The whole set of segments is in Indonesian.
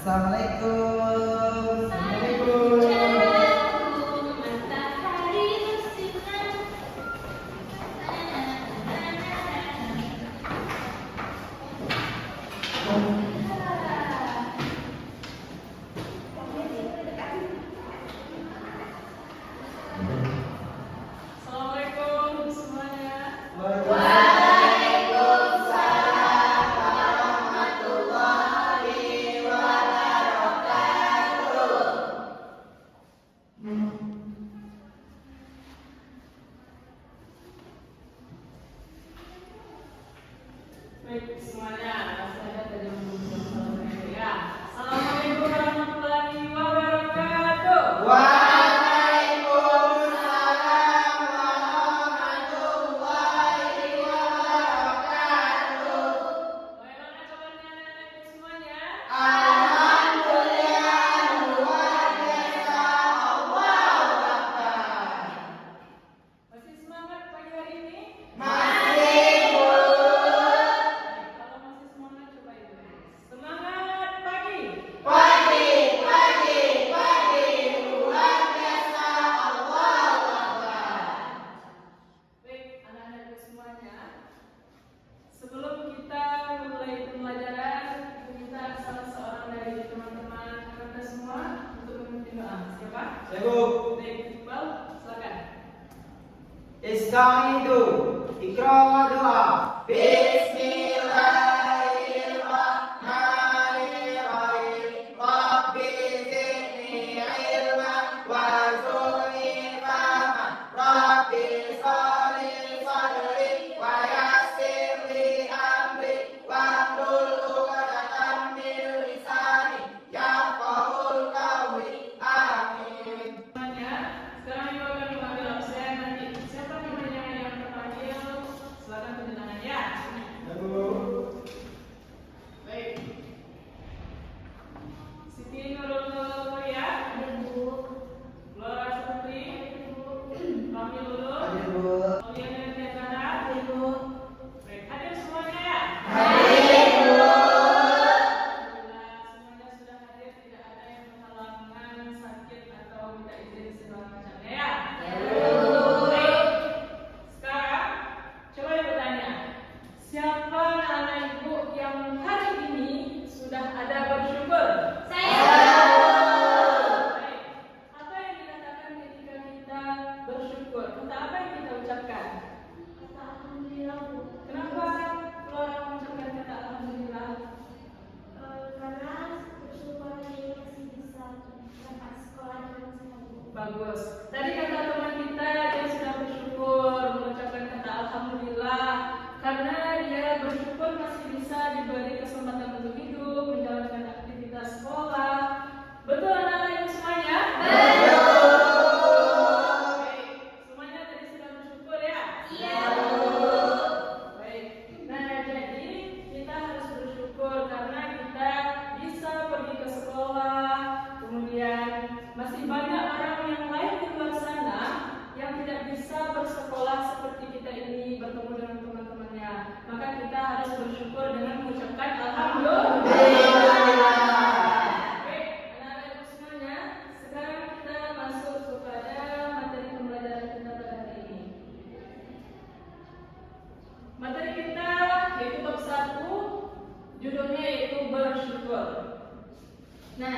Assalamualaikum. Assalamualaikum semuanya. Waalaikumsalam warahmatullahi wabarakatuh. Baik semuanya, masih ada tadi yang belum salam ya. Assalamualaikum warahmatullahi wabarakatuh. Waalaikumsalam warahmatullahi wabarakatuh. Bagaimana kabarnya anak-anakku semuanya? Alhamdulillah luar biasa. Allahu Akbar. Masih semangat pagi hari ini? Masih Bu. Baik, kalau masih semangat coba itu. Semangat pagi. Pagi luar biasa. Allahu Akbar. Baik, anak-anakku semuanya. Sebelum kita memulai pembelajaran, kita minta salah seorang dari teman-teman kita semua untuk memimpin doa. Siapa? Ibu, Baik, Iqbal, silakan. Ista'idu. Ikra wa doa. Bismillahirrahmanirrahim. Rabbi zidni ilman warzuqni fahman. Rabbi shalli sadri wa yassir li amri wahlul 'uqdatam min lisani yafqahul qawli. Amin. Semuanya, sekarang ibu akan memanggil absen nanti. Siapa namanya yang terpanggil? Silakan tunjuk tangan ya. Baik. Siti Nurul Mulia, Laura Supri, Rami Lulul, Auliana Tiara, baik, hadir semuanya ya. Alhamdulillah, semuanya sudah hadir, tidak ada yang berhalangan, sakit atau minta izin segala macamnya ya. Baik. Sekarang coba ibu tanya, siapa anak ibu yang hari ini sudah ada bersyukur? Baik. Apa yang dikatakan ketika kita bersyukur? Kata apa yang kita ucapkan? Kenapa Flora mengucapkan kata alhamdulillah? Bagus. Tadi kata teman kita dia sudah bersyukur mengucapkan kata alhamdulillah karena dia bersyukur masih bisa diberi kesempatan untuk hidup, menjalankan aktivitas sekolah. Betul anak-anak ibu semuanya? Baik. Semuanya tadi sudah bersyukur ya? Baik. Nah, jadi kita harus bersyukur karena kita bisa pergi ke sekolah. Kemudian masih banyak orang yang lain di luar sana yang tidak bisa bersekolah seperti kita ini bertemu dengan teman-temannya. Maka kita harus bersyukur dengan mengucapkan alhamdulillah. Baik, anak-anak ibu semuanya, sekarang kita masuk kepada materi pembelajaran kita pada hari ini. Materi kita yaitu bab 1, judulnya yaitu bersyukur. Nah,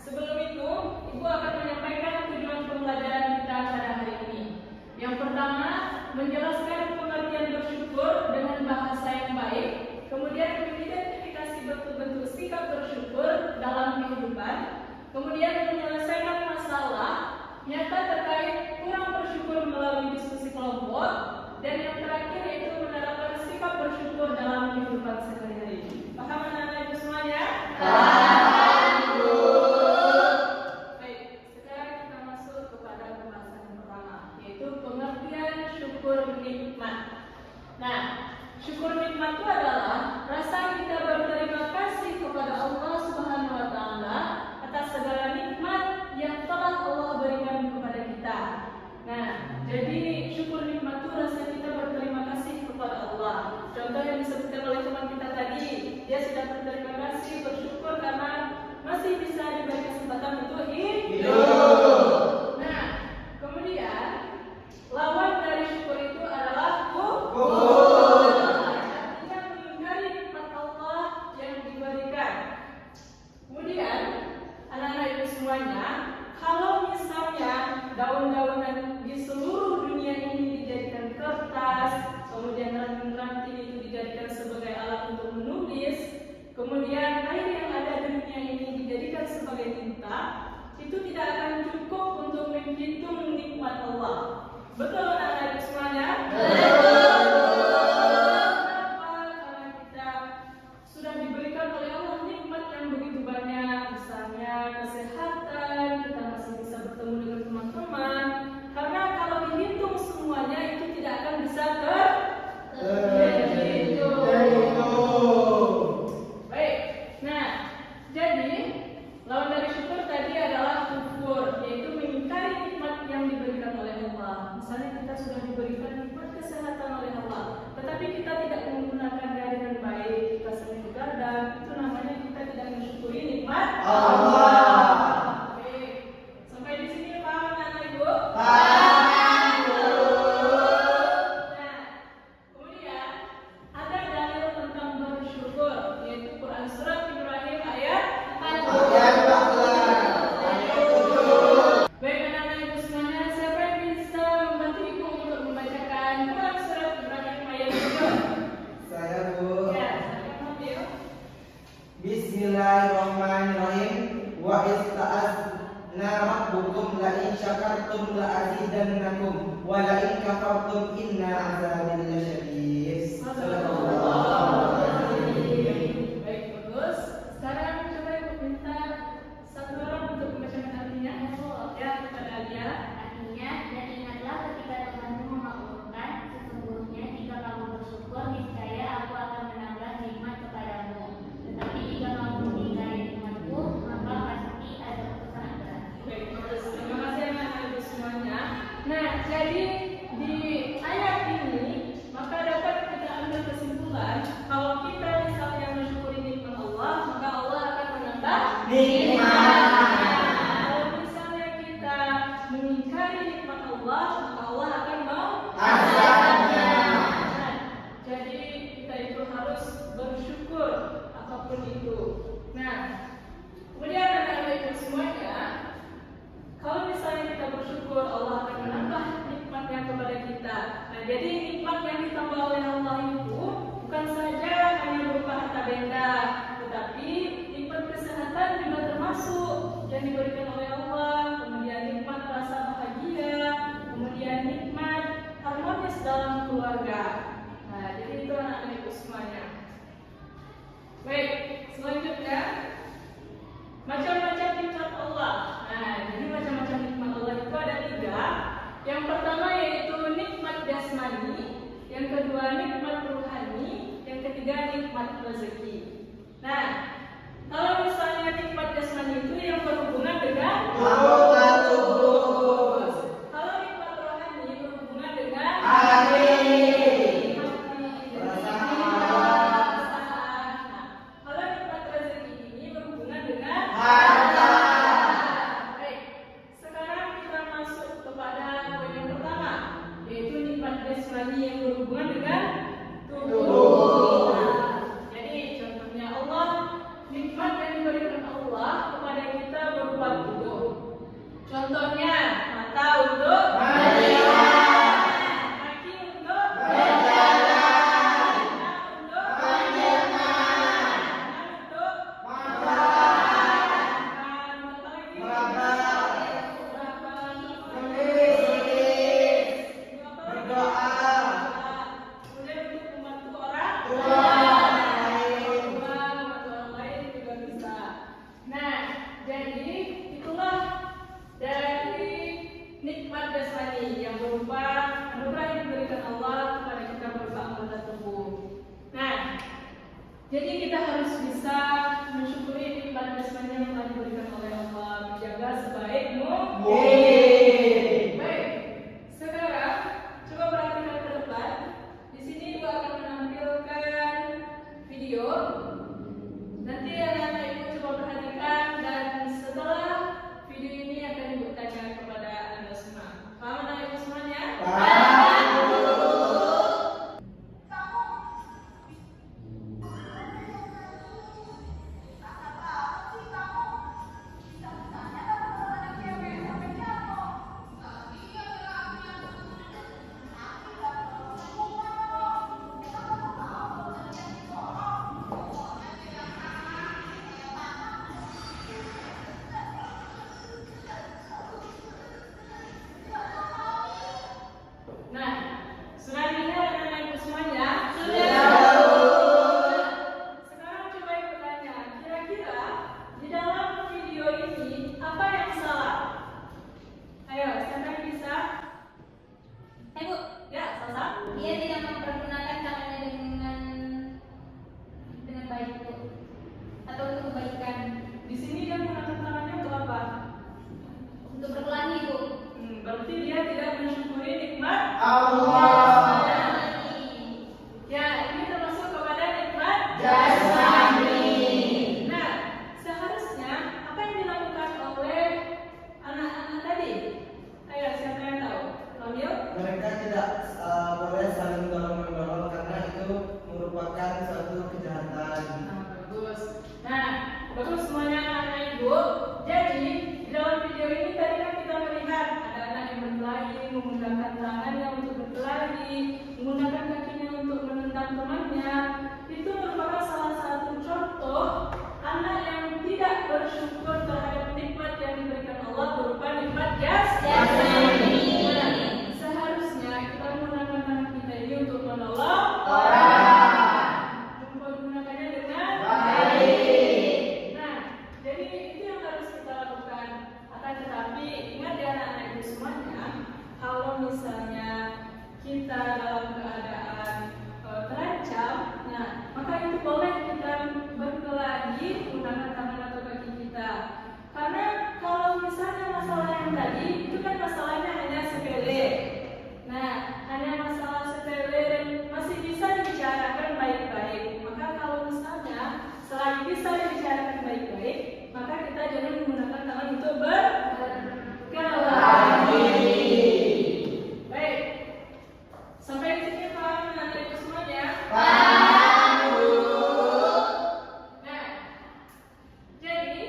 sebelum itu, Ibu akan menyampaikan tujuan pembelajaran kita pada hari ini. Yang pertama, menjelaskan pengertian bersyukur dengan bahasa yang baik, kemudian mengidentifikasi bentuk-bentuk sikap bersyukur dalam kehidupan, kemudian menyelesaikan masalah nyata terkait kurang bersyukur melalui diskusi kelompok, dan yang terakhir yaitu menerapkan sikap bersyukur dalam kehidupan sehari-hari. Paham anak-anak ibu semuanya? Baik, sekarang kita masuk kepada pembahasan yang pertama, yaitu pengertian syukur nikmat. Nah, syukur nikmat itu adalah rasa kita berterima kasih kepada Allah Subhanahu wa taala atas segala nikmat semuanya, kalau misalnya daun-daunan di seluruh dunia ini dijadikan kertas, kemudian ranting-ranting itu dijadikan sebagai alat untuk menulis, kemudian air yang ada di dunia ini dijadikan sebagai tinta, itu tidak akan cukup untuk menghitung nikmat Allah. Betul anak-anak semuanya? Sudah diberikan oleh Allah nikmat yang begitu banyak, misalnya kesehatan, kita masih bisa bertemu dengan teman-teman. Karena kalau dihitung semuanya itu tidak akan bisa Baik. Nah, jadi lawan dari syukur tadi adalah kufur, yaitu mengingkari nikmat yang diberikan oleh Allah. Misalnya kita sudah diberikan nikmat kesehatan oleh Allah, tetapi kita tidak menggunakannya dengan baik, kita sering begadang, itu namanya kita tidak mensyukuri nikmat Allah. Oke, sampai di sini paham anak ibu? Nah, kemudian ada dalil tentang bersyukur, yaitu Quran surat Ibrahim ayat 14. Baik anak-anak ibu semuanya, siapa yang bisa membantu ibu untuk membacakan Quran surat Ibrahim ayat 14? Saya, Bu. Ya, saya ambil. Bismillahirrahmanirrahim. Wa ista'azna rabbukum la in syakartum la azidannakum wa la in kafartum inna azabi lasyadid. Baik, bagus. Sekarang coba ibu minta satu orang untuk membacakan artinya. Ya, kepada Alia. Artinya, dan ingatlah ketika Tuhanmu memakmurkan, sesungguhnya jika kamu bersyukur, niscaya aku akan menambah nikmat kepadamu. Tetapi jika kamu mengingkari nikmatku, maka pasti ada kesusahan berat. Baik, bagus. Terima kasih anak-anak ibu semuanya. Nah, jadi di ayat ini maka dapat kita ambil kesimpulan kalau kita misalnya mensyukuri nikmat Allah, maka Allah akan menambah Nikmat. Kalau misalnya kita mengingkari nikmat Allah, maka Allah akan Azabnya. Nah, jadi kita itu harus bersyukur apapun itu. Nah, kemudian anak-anak ibu semuanya, kalau misalnya kita bersyukur, Allah akan menambah nikmatnya kepada kita. Nah, jadi nikmat yang ditambah oleh Allah itu bukan saja hanya berupa harta benda, tetapi nikmat kesehatan juga termasuk yang diberikan oleh Allah. Kemudian nikmat rasa bahagia, kemudian nikmat harmonis dalam keluarga. Nah, jadi itu anak-anak ibu semuanya. Baik, selanjutnya macam-macam nikmat Allah. Nah, jadi macam-macam nikmat Allah itu ada 3. Yang pertama yaitu nikmat jasmani, yang kedua nikmat rohani, yang ketiga nikmat rezeki. Nah, kalau misalnya nikmat jasmani itu yang berhubungan dengan Anggota tubuh. Kalau nikmat rohani berhubungan dengan Hati. Kalau nikmat rezeki ini berhubungan dengan Harta. Baik, sekarang kita masuk kepada poin yang pertama, yaitu nikmat jasmani yang berhubungan dengan tubuh. Nah, jadi contohnya Allah, nikmat yang diberikan Allah kepada kita berupa tubuh. Contohnya mata untuk Melihat. kaki untuk Berjalan. telinga untuk Mendengar. tangan untuk Makan. untuk apa lagi? Makan. Menulis. Berdoa. Kemudian untuk membantu orang Tua lain. membantu orang lain juga bisa. Nah, jadi itulah dari nikmat jasmani yang berupa anugerah yang diberikan Allah kepada kita berupa anggota tubuh. Nah, jadi kita harus bisa mensyukuri nikmat jasmani yang telah diberikan oleh Allah, menjaga sebaik Mungkin. Baik, sekarang coba perhatikan ke depan. Di sini Ibu akan menampilkan video. Nanti anak-anak Ibu coba perhatikan dan setelah Ibu. Jadi di dalam video ini tadi kan kita melihat ada anak yang berkelahi, menggunakan tangannya untuk berkelahi, menggunakan kakinya untuk menendang temannya. Itu merupakan salah satu contoh anak yang tidak bersyukur terhadap nikmat yang diberikan Allah berupa nikmat jasmani. Seharusnya kita menggunakan anak kita ini untuk menolong orang, menggunakannya dengan baik. Nah, jadi itu yang harus kita lakukan. Akan tetapi ingat ya anak-anak itu semuanya, kalau misalnya kita dalam keadaan terancam, nah maka itu boleh kita berkelahi menggunakan tangan atau kaki kita. Karena kalau misalnya masalah yang tadi itu kan masalahnya hanya sepele. Nah, hanya masalah sepele dan masih bisa dibicarakan baik-baik. Maka kalau misalnya selain bisa dibicarakan baik-baik, maka kita jangan menggunakan tangan untuk berkelahi. Baik, sampai di sini paham nanti itu semuanya? Nah, jadi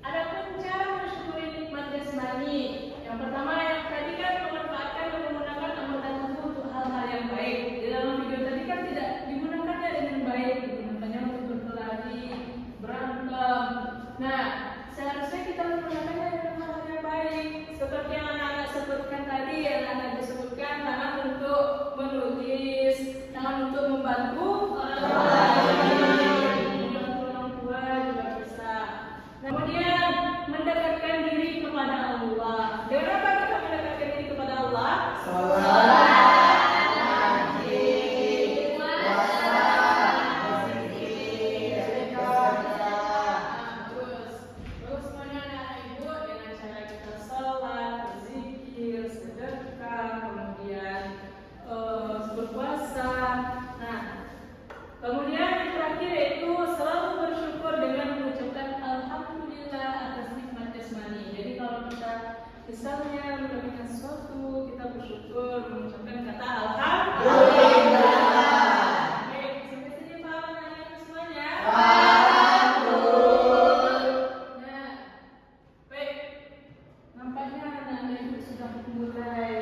ada pun cara mensyukuri nikmat jasmani. Yang pertama yang tadi kan memanfaatkan dan menggunakan anggota tubuh untuk hal-hal yang baik. Di dalam video tadi kan tidak digunakannya dengan baik, digunakannya untuk berkelahi, berantem. Nah, seharusnya kita menggunakannya dengan hal yang baik. Seperti yang anak-anak sebutkan tadi, anak-anak disebutkan tangan untuk menulis, tangan untuk membantu orang lain, membantu orang tua juga bisa. Kemudian mendekatkan diri kepada Allah. Dengan apa kita mendekatkan diri kepada Allah? Bagus semuanya anak-anak ibu, dengan cara kita sholat, berzikir, sedekah, kemudian berpuasa. Nah, kemudian yang terakhir yaitu selalu bersyukur dengan mengucapkan alhamdulillah atas nikmat jasmani. Jadi kalau kita misalnya mendapatkan sesuatu, kita bersyukur mengucapkan kata alhamdulillah. Baik, sampai sini paham anak-anak semuanya? Nah, baik. Nampaknya anak-anak itu sudah mulai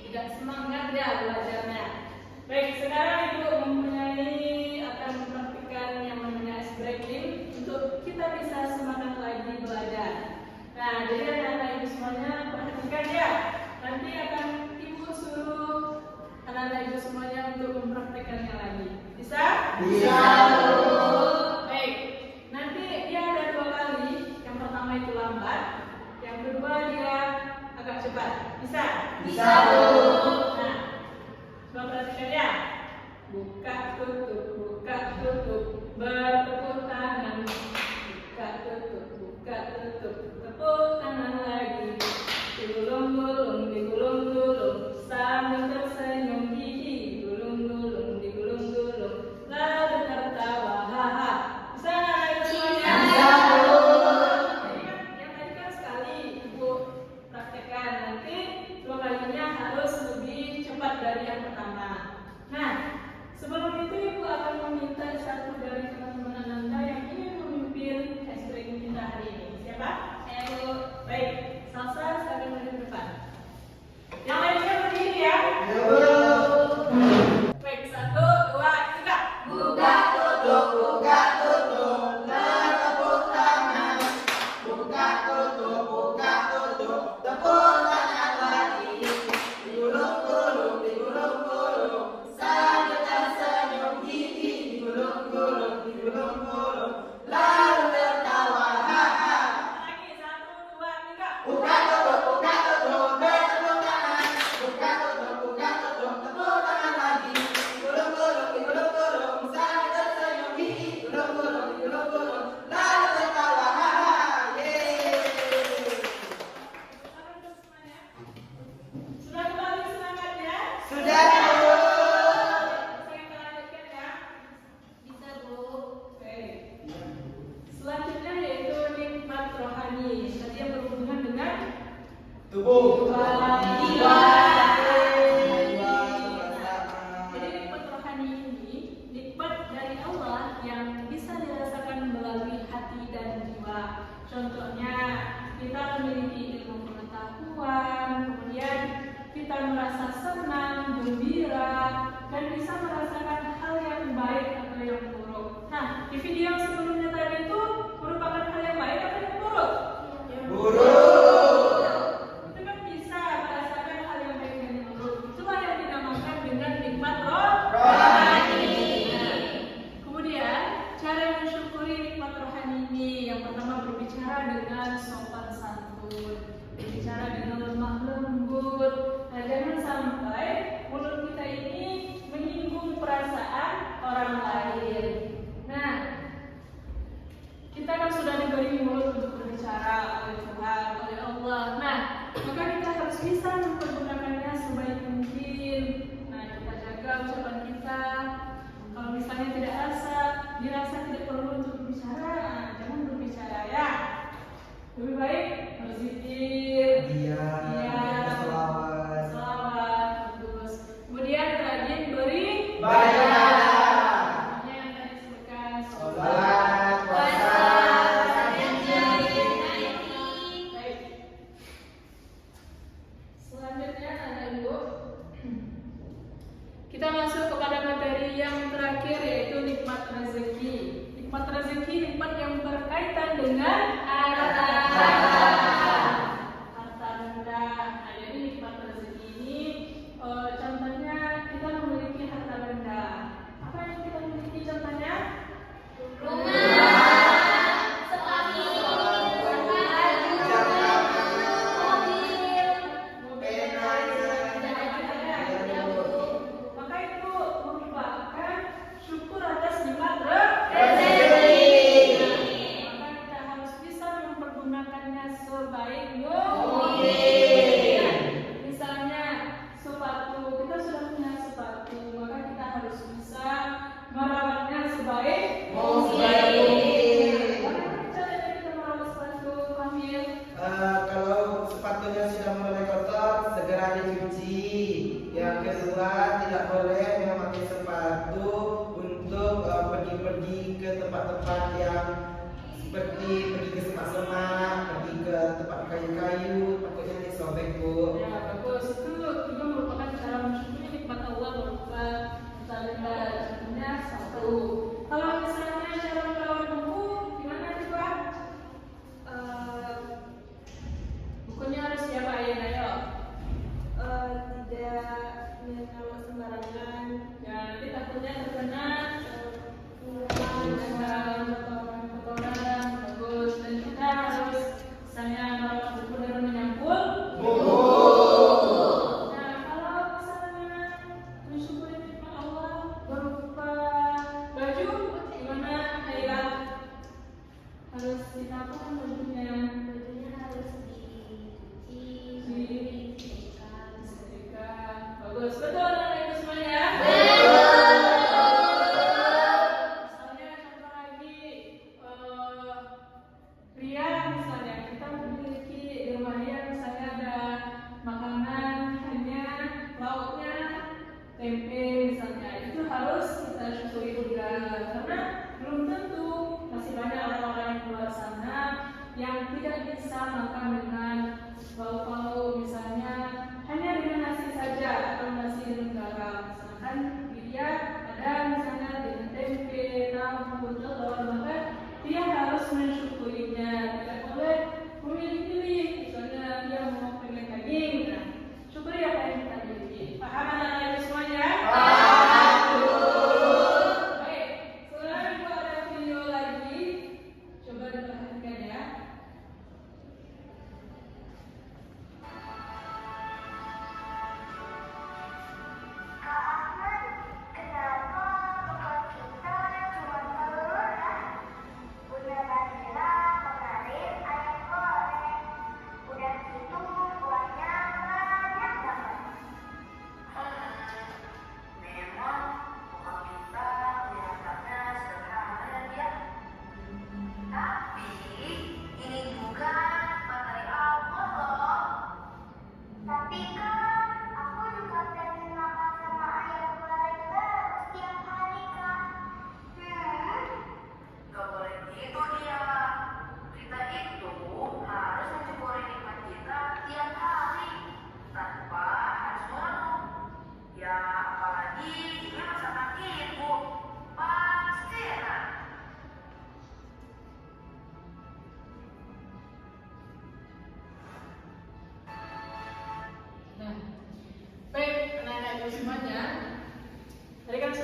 tidak semangat ya belajarnya. Baik, sekarang Ibu akan mempraktikkan yang namanya ice breaking untuk kita bisa semangat lagi belajar. Nah, jadi anak-anak Ibu semuanya perhatikan ya. Nanti akan Ibu suruh anak-anak Ibu semuanya untuk mempraktikkannya lagi. Bisa? Bisa. Baik. Nanti dia ada 2 kali. Yang pertama itu lambat, yang kedua dia agak cepat. Bisa? Bisa. Nah, coba perhatikan ya. Buka tutup, bertepuk tangan. Buka tutup, tepuk tangan lagi. Digulung-gulung, digulung-gulung, sambil tersenyum gigi. Digulung-gulung, digulung-gulung, lalu tertawa, haha. Bisa nggak itu semuanya? Jadi kan yang tadi kan sekali Ibu praktekkan, nanti 2 kalinya harus Contohnya, kita memiliki ilmu pengetahuan, kemudian kita merasa senang, gembira, dan bisa merasakan hal yang baik atau yang buruk. Nah, di video yang sebelumnya tadi itu merupakan hal yang baik atau yang buruk? Buruk. Itu kan bisa merasakan hal yang baik dan yang buruk. Itulah yang dinamakan dengan nikmat rohani. Nah, kemudian cara mensyukuri nikmat rohani ini, yang pertama berbicara dengan sopan santun, berbicara dengan lemah lembut. Nah, jangan sampai mulut kita ini menyinggung perasaan orang lain. Nah, kita kan sudah diberi mulut untuk berbicara oleh Tuhan, oleh Allah. Nah, maka kita harus bisa mempergunakannya sebaik mungkin. Nah, kita jaga ucapan kita. Kalau misalnya dirasa tidak perlu untuk berbicara, jangan berbicara ya. Lebih baik berzikir, selawat, terus. Kemudian rajin beri Baiklah. yang tadi disebutkan Salat, puasa, Baik. Selanjutnya ada Ibu. Kita masuk kepada materi yang terakhir, yaitu nikmat rezeki. Nikmat rezeki, nikmat yang berkaitan dengan harta benda. Nah, jadi nikmat rezeki ini contohnya kita memiliki harta benda. Apa yang kita miliki contohnya? Maka itu merupakan syukur atas nikmat rezeki. Maka kita harus bisa mempergunakannya sebaik mungkin. Misalnya sepatu, kita sudah punya sepatu, maka kita harus bisa merawatnya sebaik mungkin. Bagaimana caranya kita merawat sepatu, Kamil? Kalau sepatunya sudah mulai kotor, segera dicuci. Yang kedua, tidak boleh memakai sepatu untuk pergi-pergi ke tempat-tempat yang seperti pergi ke semak-semak, pergi ke tempat kayu-kayu, takutnya disobek, Bu. Ya, bagus. Itu juga merupakan cara mensyukuri nikmat Allah berupa harta benda. Contohnya satu. Kalau misalnya cara merawat buku, gimana sih Pak? Bukunya harus siapa Ayan? Ayo. Tidak menaruh sembarangan. Ya, nanti takutnya terkena kotoran. Bagus. Dan kita harus misalnya merawat buku dan menyampul. Nah, kalau misalnya mensyukuri nikmat Allah berupa baju, gimana Haila? Harus kita apa kan bajunya? Bajunya harus dicuci, Disetrika. Bagus, betul anak ibu semuanya. Misalnya contoh lagi, Ria misalnya kita memiliki di rumah Ria misalnya ada makanan hanya lauknya tempe misalnya, itu harus kita syukuri juga karena belum tentu masih banyak orang-orang yang luar sana yang tidak bisa makan dengan bau-bau, misalnya hanya dengan nasi saja atau nasi dengan garam. Misalkan dia ada misalnya dengan tempe, tahu, telur, maka dia harus mensyukurinya. Tidak boleh memilih-pilih, misalnya dia mau pengen daging, nah syukuri apa yang kita miliki. Paham anak-anak ibu semuanya? Baik, sekarang ibu ada video lagi, coba diperhatikan ya.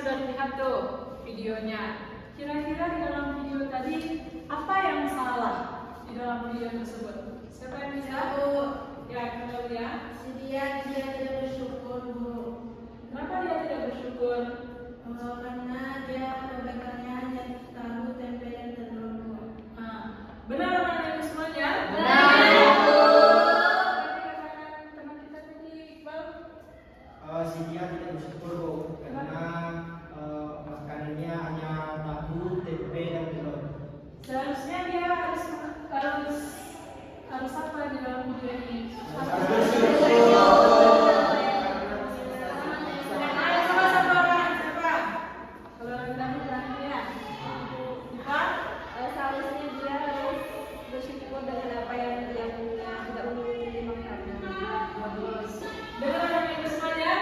sudah lihat tuh videonya. Kira-kira di dalam video tadi apa yang salah di dalam video tersebut? Siapa yang bisa? Ya, kalau ya. Dia tidak bersyukur, Bu. Kenapa dia tidak bersyukur? Karena dia kebaikannya hanya tahu tempe dan telur, Bu. Benar anak ibu semuanya? Benar. Teman kita tadi Iqbal. Si dia tidak bersyukur Bu, karena makanannya hanya tahu, tempe dan telur. Seharusnya dia harus apa di dalam video ini? Seharusnya dia harus bersyukur dengan apa yang dia punya, tidak memiliki makanan. Bagus. Dengar anak ibu semuanya?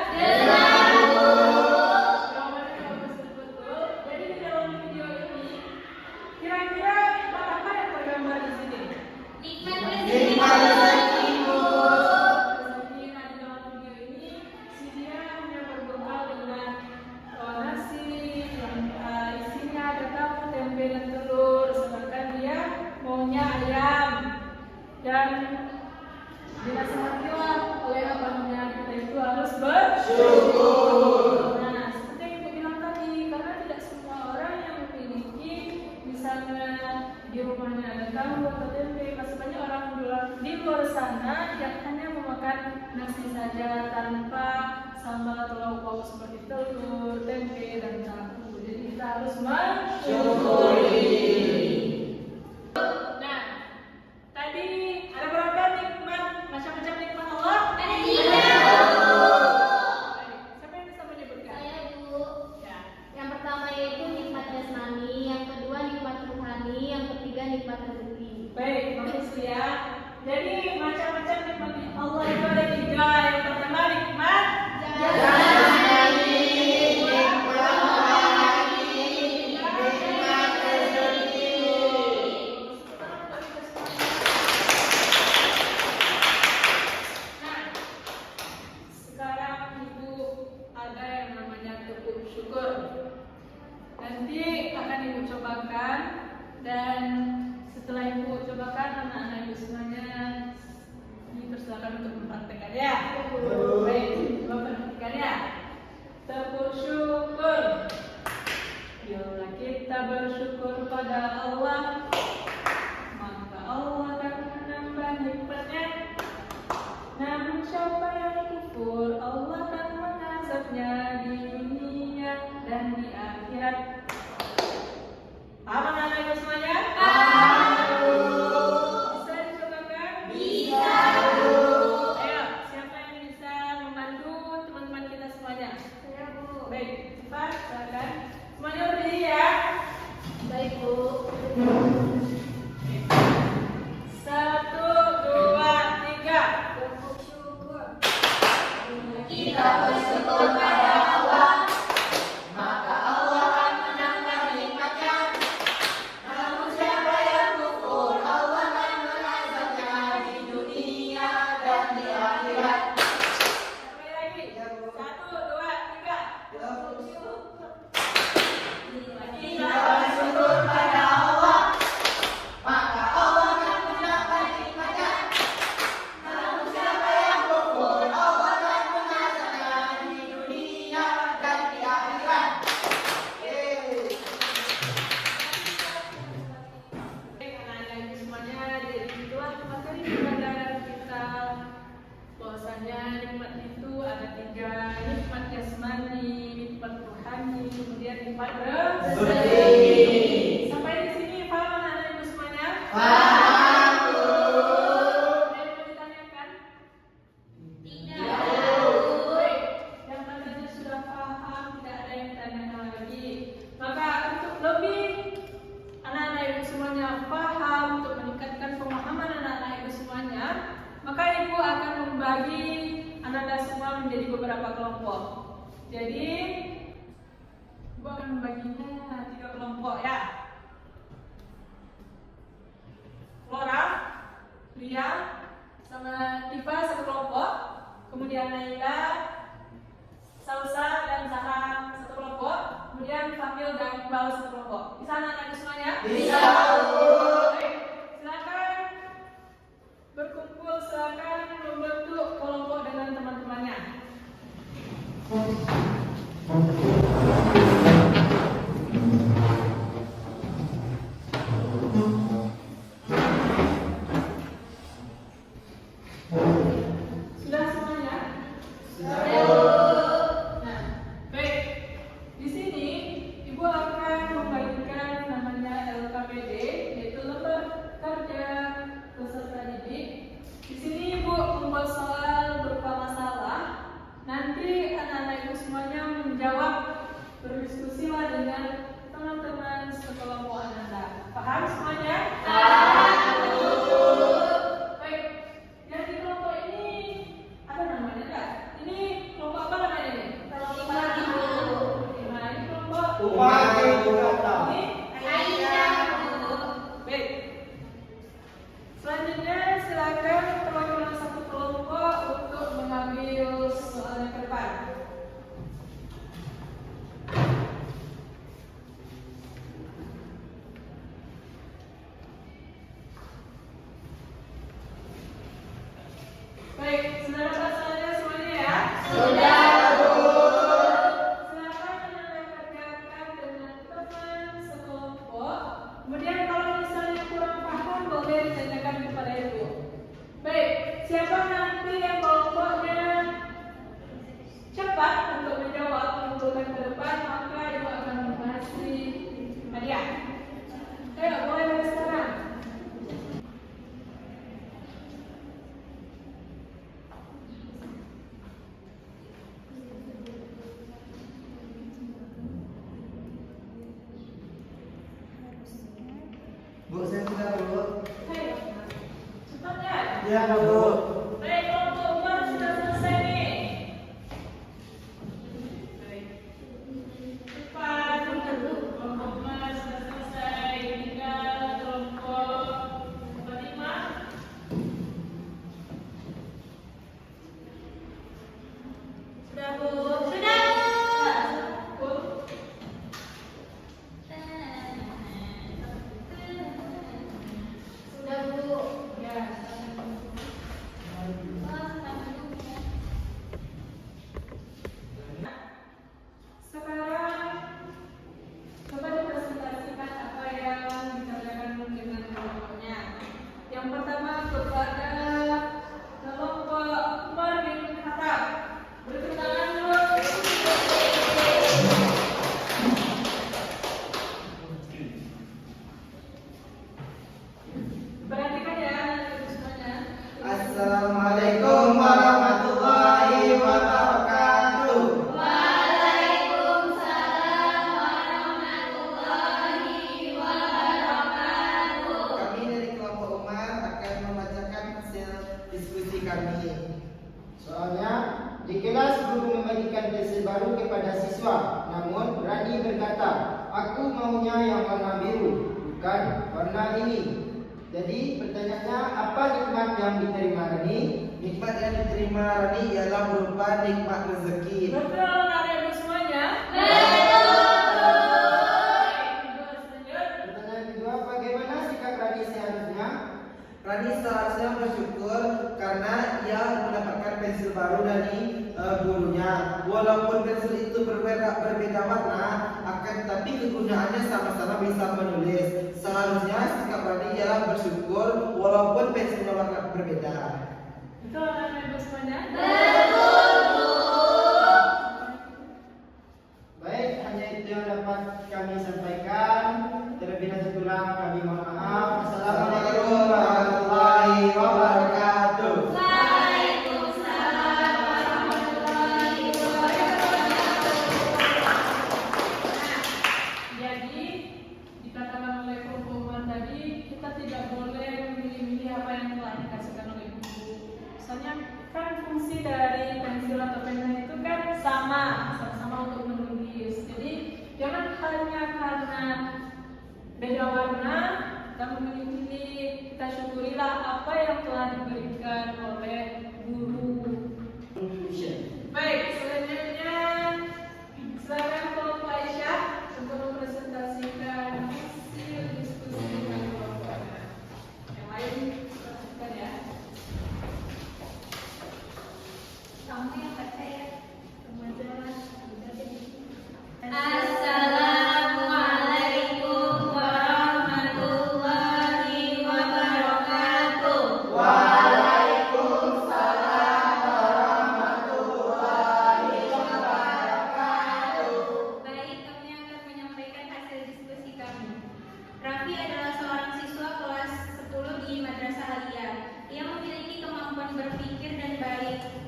Jawabannya bagus betul. Jadi di dalam video ini kira-kira apa yang tergambar di sini? Nikmat Nikmat rezeki Bu. Jadi di dalam video ini si dia hanya berbekal dengan nasi yang isinya ada tahu, tempe dan telur, sedangkan dia maunya ayam. Dan dinasihatilah oleh abangnya kita itu harus bersyukur. Nah, seperti yang ibu bilang tadi, karena tidak semua orang yang memiliki misalnya di rumahnya ada tahu atau tempe, masih banyak orang di luar sana yang hanya memakan nasi saja tanpa sambal atau lauk pauk seperti telur, tempe dan tahu. Jadi kita harus bersyukuri. Nah, tadi ada berapa nikmat, macam-macam nikmat Allah? Ada 3. Baik, siapa yang bisa menyebutkan? Saya, Bu. Ya. Yang pertama yaitu nikmat jasmani, yang kedua nikmat rohani, yang ketiga nikmat rezeki. Baik, bagus ya. Jadi macam-macam nikmat Allah itu ada 3. Yang pertama nikmat Jasmani, nikmat rohani, nikmat rezeki. Nah, sekarang ibu ada yang namanya tepuk syukur. Nanti akan ibu cobakan dan setelah ibu cobakan anak-anak ibu semuanya dipersilakan untuk mempraktekkan ya. Baik, coba perhatikan ya. Tepuk syukur. Bila kita bersyukur pada Allah, maka Allah akan menambah nikmatnya. Namun siapa yang kufur, Allah akan mengazabnya di dunia dan di akhirat. Paham anak-anak ibu semuanya? Bisa dicobakan? Bisa. Ayo, siapa yang bisa membantu teman-teman kita semuanya? Saya, Bu. Baik, cepat, silakan. Semuanya berdiri ya. Baik, Bu. 1, 2, 3. Bersyukur. Kita bersyukur pada Allah, maka Allah akan menambah nikmatnya. Namun siapa yang kufur, Allah akan mengazabnya di dunia dan di akhirat. Sampai lagi. 1, 2, 3. Kita bersyukur pada Allah, maka Allah akan menambah nikmatnya. Namun siapa yang kufur, Allah akan mengazabnya di dunia dan di akhirat. Baik, anak-anak ibu semuanya, jadi itulah materi pelajaran kita. Bahwasanya nikmat itu ada 3, nikmat jasmani, nikmat rohani, kemudian nikmat rezeki. Sampai di sini paham anak-anak ibu semuanya? Paham, Bu. Ada yang mau ditanyakan? Baik, yang katanya sudah paham, tidak ada yang ditanyakan lagi. Maka untuk lebih anak-anak ibu semuanya paham, untuk meningkatkan pemahaman anak-anak ibu semuanya, maka ibu akan membagi anak-anak semua menjadi beberapa kelompok. Jadi ibu akan membaginya 3 kelompok ya. Flora, Lia, sama Tifa 1 kelompok. Kemudian Naila, Salsa dan Sarah 1 kelompok. Bisa, Bu. Baik, silakan berkumpul, silakan membentuk kelompok dengan teman-temannya. Sudah semuanya? Sudah. Nah, baik. Di sini Ibu akan membagikan namanya LKPD, yaitu lembar kerja peserta didik. Di sini Ibu membuat soal berupa masalah. Nanti anak-anak Ibu semuanya menjawab, berdiskusilah dengan teman-teman sekelompok Anda. Paham semuanya? Baik. Yang di kelompok ini ada namanya enggak? Ini kelompok apa namanya ini? Kelompok Ibu. Nah, ini kelompok Umat ibu kata. ini Aisyah, Bu. baik. Selanjutnya silakan perwakilan satu kelompok untuk mengambil soalnya ke depan. Baik, sudah dapat soalnya semuanya ya? Sudah, Bu. Silakan Anda kerjakan dengan teman sekelompok. Kemudian kalau misalnya kurang paham boleh ditanyakan kepada Ibu. Baik, siapa nanti yang kelompoknya cepat untuk menjawab mengumpulkan ke depan, maka Ibu akan mengasih hadiah. Ayo, mulai dari sekarang. Bu, saya sudah, Bu. Ayo, cepat ya. Ya, Bu. Baik, kelompok Umar sudah selesai nih. Baik. Cepat, kelompok Umar sudah selesai. Tinggal kelompok Fatimah. Sudah, Bu. Sudah, Bu. Bu. Sudah, Bu. Ya. Sekarang coba dipresentasikan apa yang dikerjakan dengan kelompoknya. Yang pertama kepada kelompok Umar bin Khattab. Beri tangan dulu. Perhatikan ya anak-anak semuanya. Assalamualaikum warahmatullahi wabarakatuh. Waalaikumsalam warahmatullahi wabarakatuh. Kami dari kelompok Umar akan membacakan hasil diskusi kami. Soalnya, di kelas guru membagikan pensil baru kepada siswa, namun Rani berkata, aku maunya yang warna biru, bukan warna ini. Jadi pertanyaannya, apa nikmat yang diterima Rani? Nikmat yang diterima Rani ialah berupa nikmat rezeki. Betul anak-anak semuanya? Pertanyaan kedua, bagaimana sikap Rani seharusnya? Rani seharusnya bersyukur karena ia mendapatkan pensil baru dari gurunya. Walaupun pensil itu berbeda warna, akan tetapi kegunaannya sama-sama bisa menulis. Seharusnya sikap Rani ialah bersyukur walaupun pensilnya warna berbeda. Betul anak-anak semuanya? Baik, hanya itu yang dapat kami sampaikan. Terlebih dahulu kami mohon maaf. Assalamualaikum warahmatullahi wabarakatuh. Waalaikumsalam warahmatullahi wabarakatuh. Jadi dikatakan oleh kelompok Umar tadi, kita tidak boleh memilih-milih apa yang telah dikasihkan oleh guru. Misalnya kan fungsi dari pensil atau pena itu kan sama-sama untuk menulis. Jadi jangan hanya karena beda warna kita memilih-milih, kita syukurilah apa yang telah diberikan oleh guru. Baik, selanjutnya silakan kelompok Aisyah untuk mempresentasikan hasil diskusi. kamu yang baca ya. Assalamualaikum warahmatullahi wabarakatuh. Waalaikumsalam warahmatullahi wabarakatuh. Baik, kami akan menyampaikan hasil diskusi kami. Raffi adalah seorang siswa kelas 10 di Madrasah Aliyah. Ia memiliki kemampuan berpikir dan baik,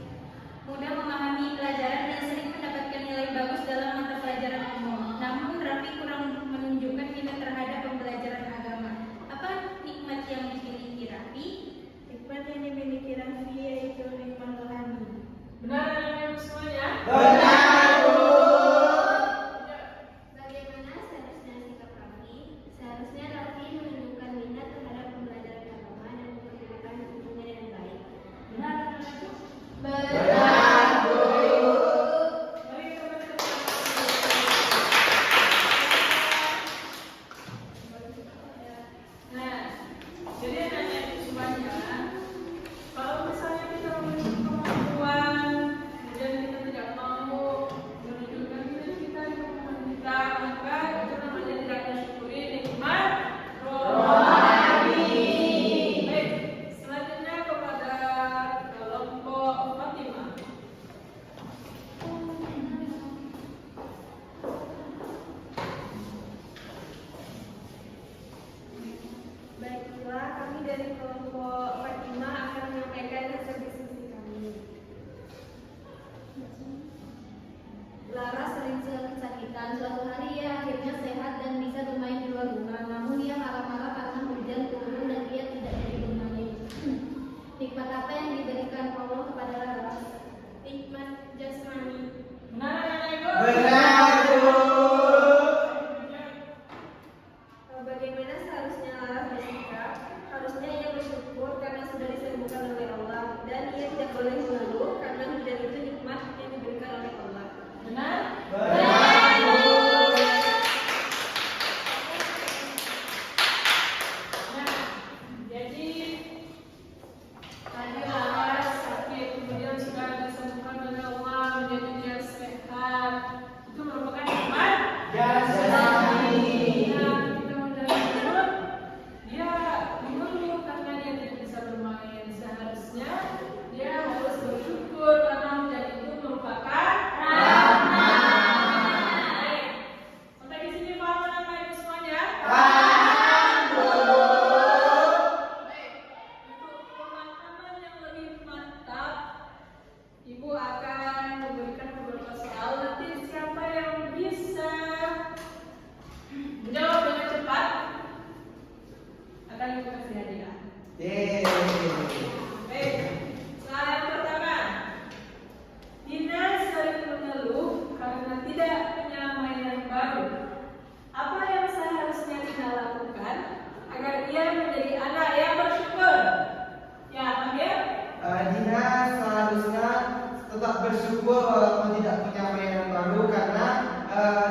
mudah memahami pelajaran dan sering mendapatkan nilai bagus dalam mata pelajaran umum. Namun Raffi kurang menunjukkan minat terhadap pembelajaran agama. Apa nikmat yang dimiliki Raffi? Nikmat yang dimiliki Raffi yaitu nikmat rohani. Benar anak-anak semuanya? Benar, Bu. Bagaimana seharusnya sikap Raffi? Seharusnya Raffi menunjukkan minat terhadap pembelajaran agama dan mempergunakan ilmunya dengan baik. Benar anak-anakku? Benar, Bu. Mari kita baca. Nah, jadi anak-anak semuanya, kalau misalnya kita memiliki kemampuan, kemudian kita tidak mau menunjukkan minat kita di kemampuan kita, maka itu namanya tidak mensyukuri nikmat rohani. Baik, selanjutnya kepada kelompok Fatimah. Baiklah, kami dari kelompok Fatimah akan menyampaikan hasil diskusi kami. Lara sering kesakitan. Suatu hari ia akhirnya sehat dan bisa bermain di luar rumah. Namun ia marah-marah karena hujan turun dan ia tidak jadi bermain. Nikmat apa yang diberikan Allah kepada Lara? Nikmat jasmani. Benar anak-anakku? Benar, Bu. Bagaimana seharusnya Lara bersikap? Harusnya ia bersyukur karena sudah disembuhkan oleh Allah, dan ia tidak boleh mengeluh karena hujan itu nikmat yang diberikan oleh Allah. Benar? Benar, Bu. Nah, jadi tadi Lara sakit, kemudian sudah disembuhkan oleh Allah menjadi dia sehat. Itu merupakan nikmat. Jasmani. Nah, kita mendengar dia mengeluh karena dia tidak bisa bermain. Seharusnya dia harus bersyukur karena hujan itu merupakan rahmat. Sampai di sini paham anak-anak semuanya? Paham, Bu. Baik, untuk pemahaman yang lebih mantap, Ibu akan memberikan beberapa soal. Nanti siapa yang bisa menjawab dengan cepat akan Ibu kasih hadiah. Yeay. Baik, soal yang pertama. Tina sering mengeluh karena tidak punya mainan baru. Apa yang seharusnya Tina lakukan agar ia menjadi anak yang bersyukur? Ya, panggil. Dina seharusnya tetap bersyukur walaupun tidak punya mainan baru karena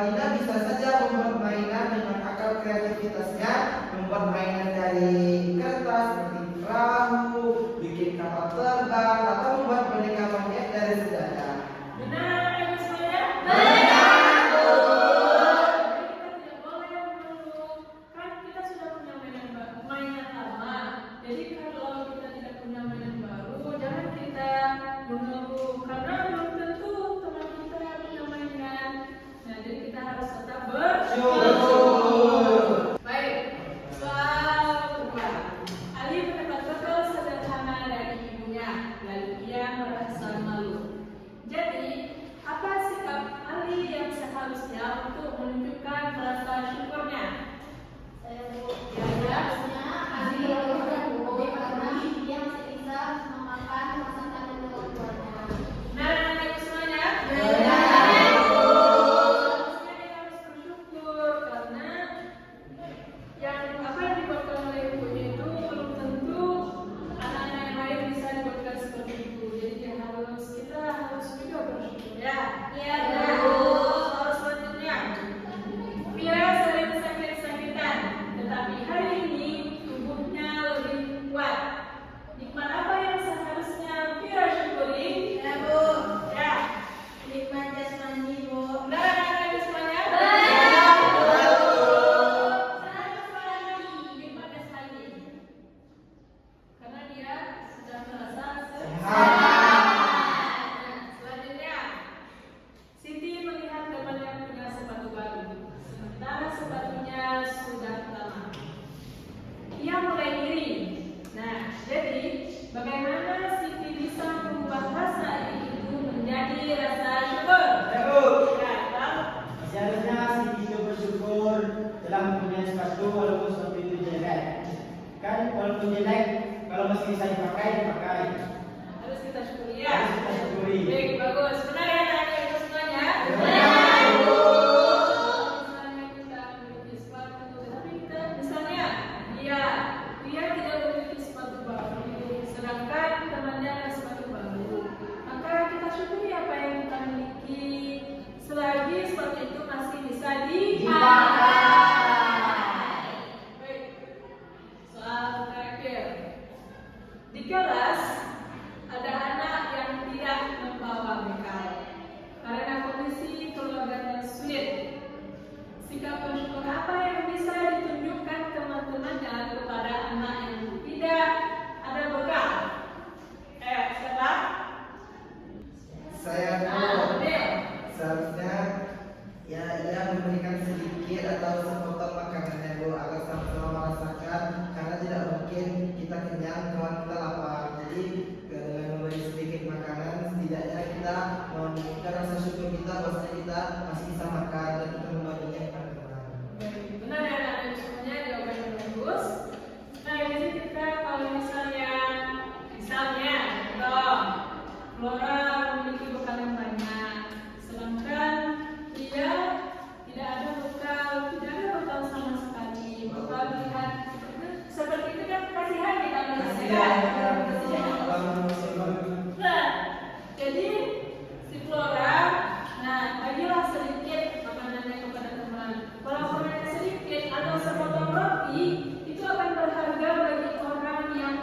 Dina bisa saja membuat mainan dengan akal kreativitasnya, membuat mainan dari kertas seperti perahu, bikin kapal terbang atau membuat boneka monyet dari sejadah. Benar ya semuanya? Benar, Bu. Kita tidak boleh mengeluh, kan kita sudah punya mainan lama. Jadi kalau kita tidak punya mainan baru, jangan kita mengeluh karena belum tentu teman kita punya mainan. Nah, jadi kita harus tetap bersyukur. Syukur. Baik, soal kedua. bisa dipakai. Harus kita syukuri ya. Harus kita syukuri. Baik, bagus. Benar ya anak-anak itu semuanya? Benar, Bu. Misalnya kita memiliki sepatu, tetapi kita misalnya dia tidak memiliki sepatu baru, sedangkan temannya ada sepatu baru. Maka kita syukuri apa yang kita miliki, selagi sepatu itu masih bisa dipakai. Baik. Soal terakhir. Di kelas ada anak yang tidak membawa bekal karena kondisi keluarganya sulit. Sikap bersyukur apa yang bisa ditunjukkan teman-temannya kepada anak yang tidak ada bekal? Siapa? Saya Adil. seharusnya ia memberikan sedikit atau sepotong makanannya Bu agar sama-sama merasakan, karena tidak mungkin kita kenyang kalau kita lapar. Jadi dengan memberi sedikit makanan, setidaknya kita menunjukkan rasa syukur kita bahwa kita masih bisa makan dan kita membaginya kepada teman. Benar ya anak-anak semuanya, jawaban yang bagus. Nah di sini kita kalau misalnya contoh Flora memiliki bekal yang banyak, sedangkan dia tidak ada bekal sama sekali. Bekal lihat seperti itu kan kasihan kita Nah, jadi si Flora, bagilah sedikit makanannya kepada teman. Kalau makanannya sedikit atau sepotong roti, itu akan berharga bagi orang yang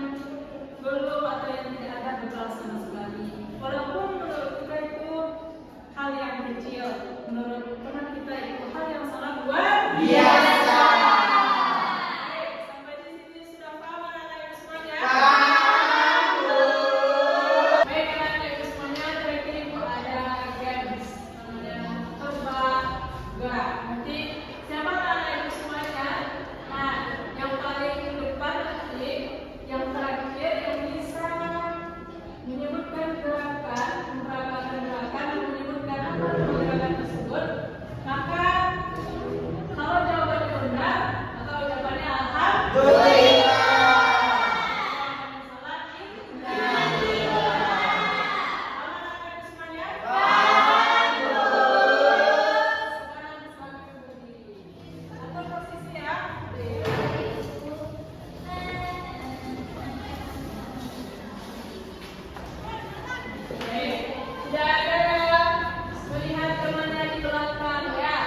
belum atau yang tidak ada bekal sama sekali. Walaupun menurut kita itu hal yang kecil, menurut teman kita itu hal yang sangat luar biasa. Sampai di sini sudah paham anak-anak semuanya? Baik anak-anak semuanya, terakhir ibu ada games namanya tebak gerak. Nanti siapa anak-anak semuanya? Nah, yang paling depan nanti, yang terakhir yang bisa menyebutkan gerakan, menyebutkan apa gerakan tersebut, maka kalau jawabannya benar, maka ucapannya alhamdulillah. Tidak ada melihat temannya di belakang ya.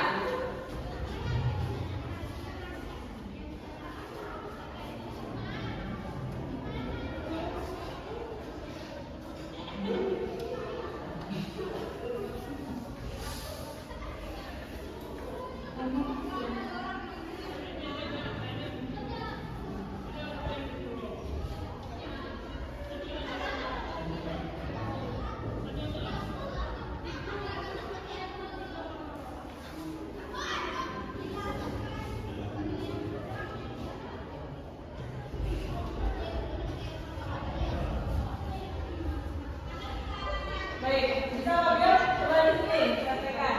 Baik, bisa ambil coba di sini praktekkan.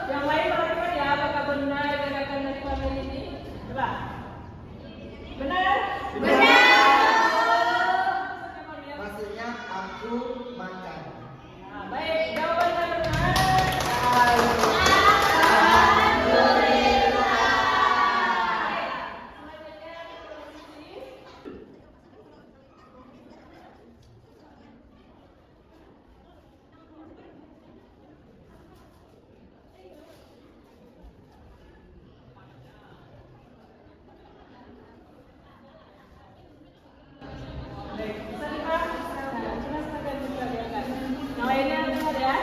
Yang lain praktekkan ya, apakah benar gerakan dari family ini? Coba. Benar? Maksudnya aku makan. Nah, baik, jawabannya benar. Baik, bisa lihat? Jelas akan bisa lihat. Yang lainnya lihat ya.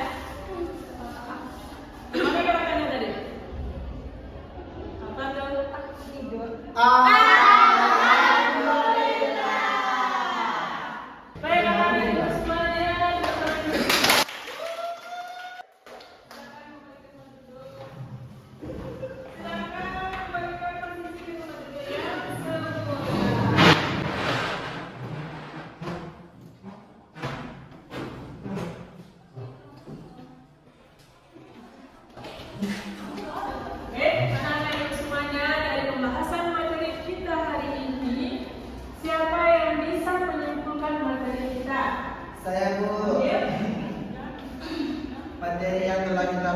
Mana gerakannya tadi? Apa tuh? Tidur. Baik, anak-anak semuanya. Silakan berikan posisi di tempat duduknya semua. Anak-anak semuanya, dari pembahasan materi kita hari ini, siapa Saya Bu. Materi yang telah kita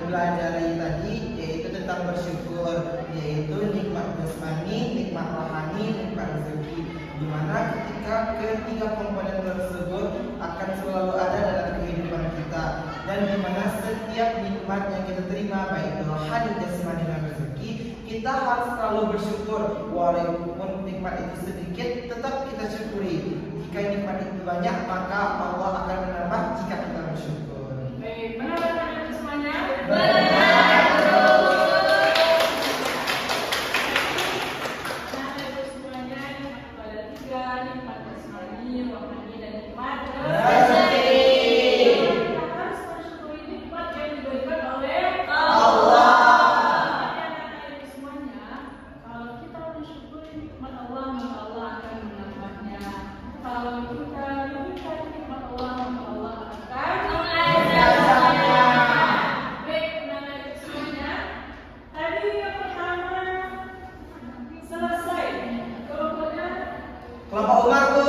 pelajari tadi yaitu tentang bersyukur, yaitu nikmat jasmani, nikmat rohani, nikmat rezeki. Di mana ketika ketiga komponen tersebut akan selalu ada dalam kehidupan kita, dan di mana setiap nikmat yang kita terima baik rohani, jasmani dan rezeki, kita harus selalu bersyukur. Walaupun nikmat itu sedikit, tetap kita syukuri. Jika nikmat itu banyak, maka Allah akan menambah jika kita bersyukur. Baik, benar anak-anak semuanya? Kelompok Umar Bu.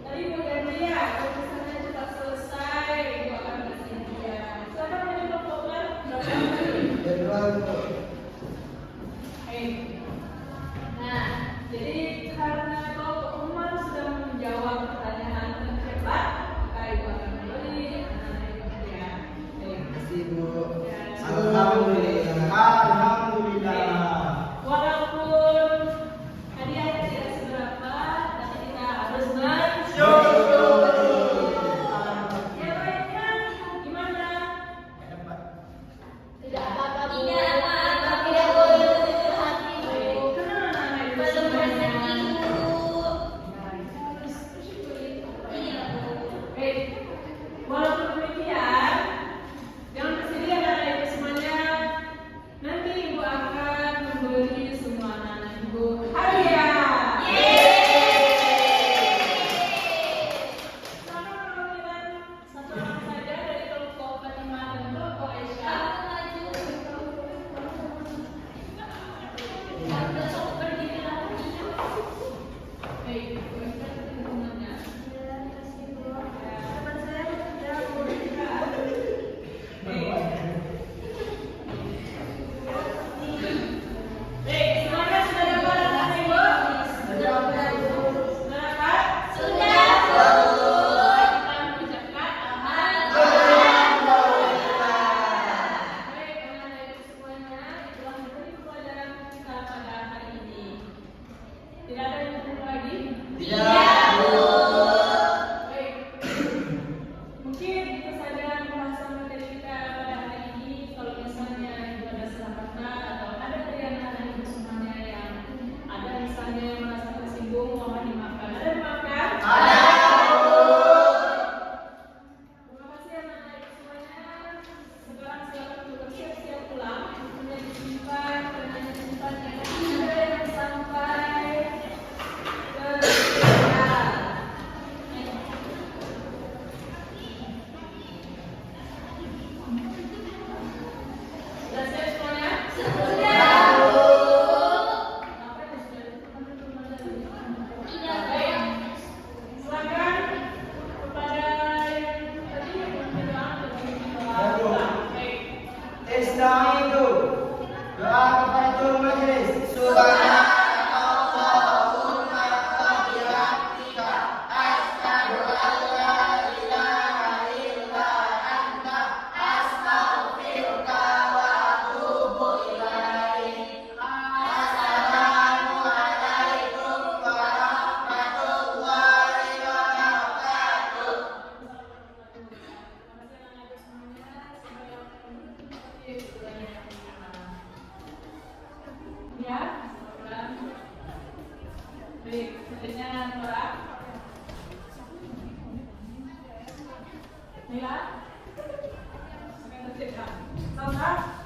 Tadi Bu Gadria, kalau misalnya cepat selesai, Ibu akan kasih dia. Silakan menjadi kelompok Umar. Jadwal Bu. Nah, jadi karena kelompok Umar sudah menjawab pertanyaan dengan hebat, maka Ibu akan memberi anak-anak Ibu ya. Terima kasih Bu. Ya. Alhamdulillah. Walaupun hadiahnya tidak seberapa, tapi kita harus Syukur. Ya baiknya, gimana? Tidak apa-apa, Bu. Tidak boleh berkecil hati, Bu. Kenapa anak-anak Ibu Belum semuanya? rezeki, Bu. Harus bersyukuri. Iya, Bu. Baik, walaupun demikian, jangan bersedih anak-anak Ibu semuanya. Nanti Ibu akan memberi semua anak-anak Ibu hadiah. Silakan perwakilan satu orang saja dari kelompok Fatimah dan kelompok Aisyah. Baik, Ibu Aisyah ketemuannya. Teman saya sudah bergerak. Baik, semuanya sudah dapat anak Ibu? Sudah dapat? Sudah, Bu. Kita mengucapkan baik, anak-anak Ibu semuanya, itulah materi pelajaran kita pada hari ini. Tidak ada yang perlu lagi? Tidak, Bu. Baik. Mungkin itu saja pembahasan materi kita pada hari ini. Kalau misalnya Ibu ada salah kata atau ada dari anak-anak Ibu semuanya yang ada misalnya yang merasa tersinggung, mohon dimaafkan. Ada dimaafkan? Terima kasih anak-anak Ibu semuanya. Sekarang silakan untuk bersiap-siap pulang. Punya disimpan, penanya disimpan, ada yang sampai ke sudah siap semuanya? Sudah, Bu. Apa yang sudah Tidak, baik. Bu. Silakan kepada yang tadi yang berdoa Ya, Bu. baik. Istaizu. Doa kepada seluruh majelis. Subhanallah. Ya, baik, selanjutnya Nora. Nila, akan tertib. Salsa.